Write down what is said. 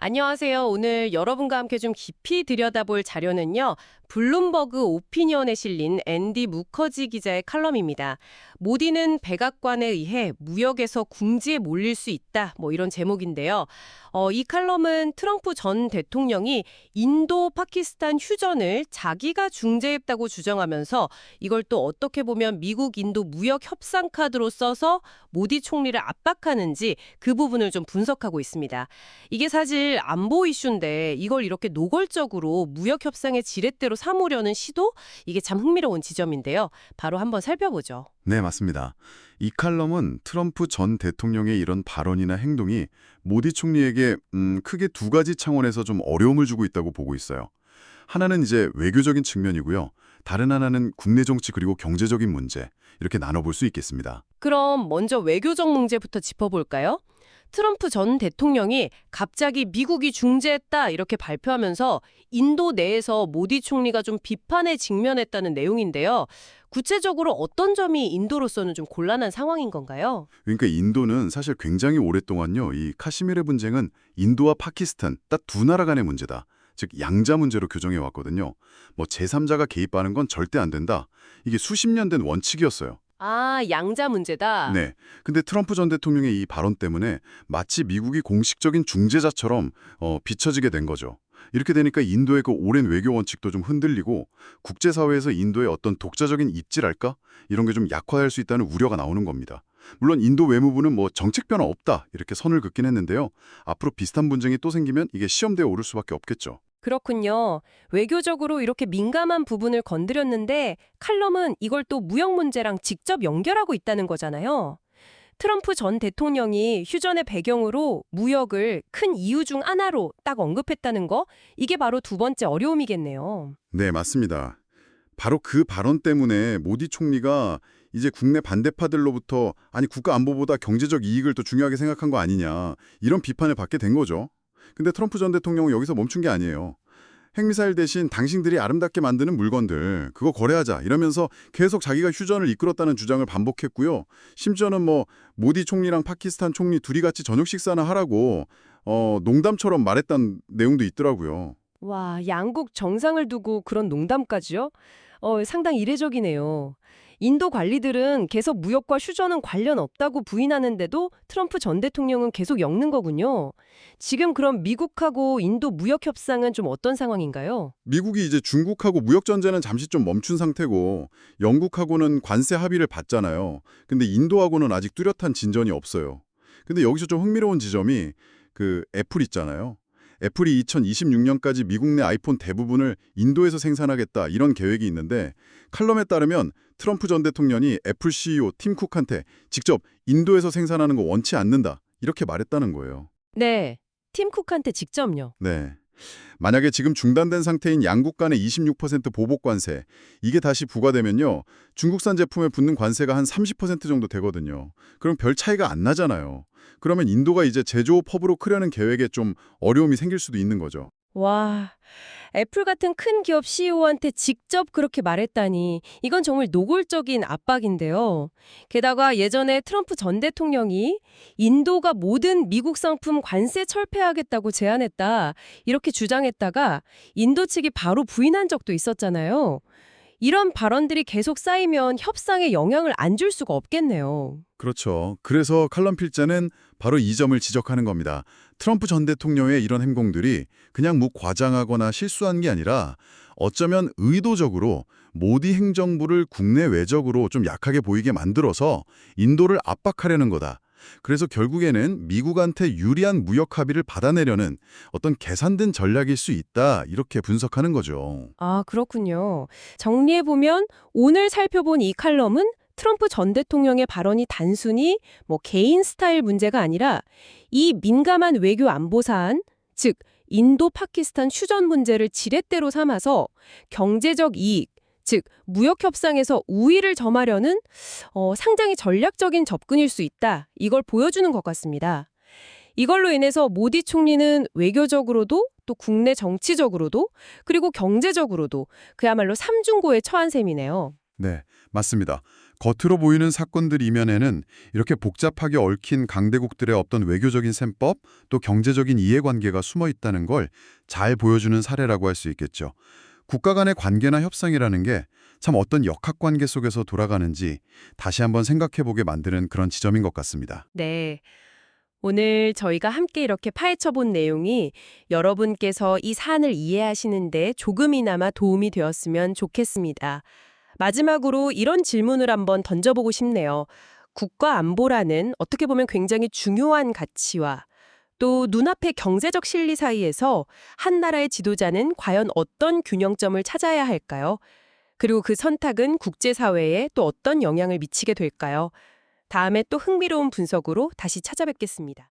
안녕하세요. 오늘 여러분과 함께 좀 깊이 들여다볼 자료는요. 블룸버그 오피니언에 실린 앤디 무커지 기자의 칼럼입니다. 모디는 백악관에 의해 무역에서 궁지에 몰릴 수 있다. 이런 제목인데요. 이 칼럼은 트럼프 전 대통령이 인도 파키스탄 휴전을 자기가 중재했다고 주장하면서 이걸 또 어떻게 보면 미국 인도 무역 협상 카드로 써서 모디 총리를 압박하는지 그 부분을 좀 분석하고 있습니다. 이게 사실 안보 이슈인데 이걸 이렇게 노골적으로 무역 협상의 지렛대로 삼으려는 시도? 이게 참 흥미로운 지점인데요. 바로 한번 살펴보죠. 네, 맞습니다. 이 칼럼은 트럼프 전 대통령의 이런 발언이나 행동이 모디 총리에게 크게 두 가지 차원에서 좀 어려움을 주고 있다고 보고 있어요. 하나는 이제 외교적인 측면이고요. 다른 하나는 국내 정치 그리고 경제적인 문제, 이렇게 나눠볼 수 있겠습니다. 그럼 먼저 외교적 문제부터 짚어볼까요? 트럼프 전 대통령이 갑자기 미국이 중재했다 이렇게 발표하면서 인도 내에서 모디 총리가 좀 비판에 직면했다는 내용인데요. 구체적으로 어떤 점이 인도로서는 좀 곤란한 상황인 건가요? 그러니까 인도는 사실 굉장히 오랫동안요, 이 카시미르 분쟁은 인도와 파키스탄 딱 두 나라 간의 문제다. 즉 양자 문제로 규정해 왔거든요. 제3자가 개입하는 건 절대 안 된다. 이게 수십 년 된 원칙이었어요. 아, 양자 문제다. 네. 근데 트럼프 전 대통령의 이 발언 때문에 마치 미국이 공식적인 중재자처럼 비춰지게 된 거죠. 이렇게 되니까 인도의 그 오랜 외교 원칙도 좀 흔들리고 국제사회에서 인도의 어떤 독자적인 입지랄까? 이런 게 좀 약화될 수 있다는 우려가 나오는 겁니다. 물론 인도 외무부는 정책 변화 없다 이렇게 선을 긋긴 했는데요. 앞으로 비슷한 분쟁이 또 생기면 이게 시험대에 오를 수밖에 없겠죠. 그렇군요. 외교적으로 이렇게 민감한 부분을 건드렸는데 칼럼은 이걸 또 무역 문제랑 직접 연결하고 있다는 거잖아요. 트럼프 전 대통령이 휴전의 배경으로 무역을 큰 이유 중 하나로 딱 언급했다는 거, 이게 바로 두 번째 어려움이겠네요. 네, 맞습니다. 바로 그 발언 때문에 모디 총리가 이제 국내 반대파들로부터 아니 국가 안보보다 경제적 이익을 더 중요하게 생각한 거 아니냐 이런 비판을 받게 된 거죠. 근데 트럼프 전 대통령은 여기서 멈춘 게 아니에요. 핵미사일 대신 당신들이 아름답게 만드는 물건들 그거 거래하자 이러면서 계속 자기가 휴전을 이끌었다는 주장을 반복했고요. 심지어는 모디 총리랑 파키스탄 총리 둘이 같이 저녁 식사나 하라고 농담처럼 말했다는 내용도 있더라고요. 와, 양국 정상을 두고 그런 농담까지요? 상당히 이례적이네요. 인도 관리들은 계속 무역과 휴전은 관련 없다고 부인하는데도 트럼프 전 대통령은 계속 엮는 거군요. 지금 그럼 미국하고 인도 무역 협상은 좀 어떤 상황인가요? 미국이 이제 중국하고 무역 전쟁은 잠시 좀 멈춘 상태고 영국하고는 관세 합의를 받잖아요. 근데 인도하고는 아직 뚜렷한 진전이 없어요. 근데 여기서 좀 흥미로운 지점이 그 애플 있잖아요. 애플이 2026년까지 미국 내 아이폰 대부분을 인도에서 생산하겠다 이런 계획이 있는데 칼럼에 따르면 트럼프 전 대통령이 애플 CEO 팀 쿡한테 직접 인도에서 생산하는 거 원치 않는다 이렇게 말했다는 거예요. 네, 팀 쿡한테 직접요. 네. 만약에 지금 중단된 상태인 양국 간의 26% 보복 관세, 이게 다시 부과되면요. 중국산 제품에 붙는 관세가 한 30% 정도 되거든요. 그럼 별 차이가 안 나잖아요. 그러면 인도가 이제 제조업 허브로 크려는 계획에 좀 어려움이 생길 수도 있는 거죠. 와, 애플 같은 큰 기업 CEO한테 직접 그렇게 말했다니 이건 정말 노골적인 압박인데요. 게다가 예전에 트럼프 전 대통령이 인도가 모든 미국 상품 관세 철폐하겠다고 제안했다 이렇게 주장했다가 인도 측이 바로 부인한 적도 있었잖아요. 이런 발언들이 계속 쌓이면 협상에 영향을 안 줄 수가 없겠네요. 그렇죠. 그래서 칼럼 필자는 바로 이 점을 지적하는 겁니다. 트럼프 전 대통령의 이런 행동들이 그냥 과장하거나 실수한 게 아니라 어쩌면 의도적으로 모디 행정부를 국내 외적으로 좀 약하게 보이게 만들어서 인도를 압박하려는 거다. 그래서 결국에는 미국한테 유리한 무역 합의를 받아내려는 어떤 계산된 전략일 수 있다. 이렇게 분석하는 거죠. 아, 그렇군요. 정리해보면 오늘 살펴본 이 칼럼은 트럼프 전 대통령의 발언이 단순히 개인 스타일 문제가 아니라 이 민감한 외교 안보 사안, 즉 인도 파키스탄 휴전 문제를 지렛대로 삼아서 경제적 이익, 즉 무역 협상에서 우위를 점하려는 상당히 전략적인 접근일 수 있다. 이걸 보여주는 것 같습니다. 이걸로 인해서 모디 총리는 외교적으로도 또 국내 정치적으로도 그리고 경제적으로도 그야말로 삼중고에 처한 셈이네요. 네, 맞습니다. 겉으로 보이는 사건들 이면에는 이렇게 복잡하게 얽힌 강대국들의 어떤 외교적인 셈법, 또 경제적인 이해관계가 숨어 있다는 걸 잘 보여주는 사례라고 할 수 있겠죠. 국가 간의 관계나 협상이라는 게 참 어떤 역학관계 속에서 돌아가는지 다시 한번 생각해보게 만드는 그런 지점인 것 같습니다. 네. 오늘 저희가 함께 이렇게 파헤쳐 본 내용이 여러분께서 이 사안을 이해하시는데 조금이나마 도움이 되었으면 좋겠습니다. 마지막으로 이런 질문을 한번 던져보고 싶네요. 국가 안보라는 어떻게 보면 굉장히 중요한 가치와 또 눈앞의 경제적 실리 사이에서 한 나라의 지도자는 과연 어떤 균형점을 찾아야 할까요? 그리고 그 선택은 국제사회에 또 어떤 영향을 미치게 될까요? 다음에 또 흥미로운 분석으로 다시 찾아뵙겠습니다.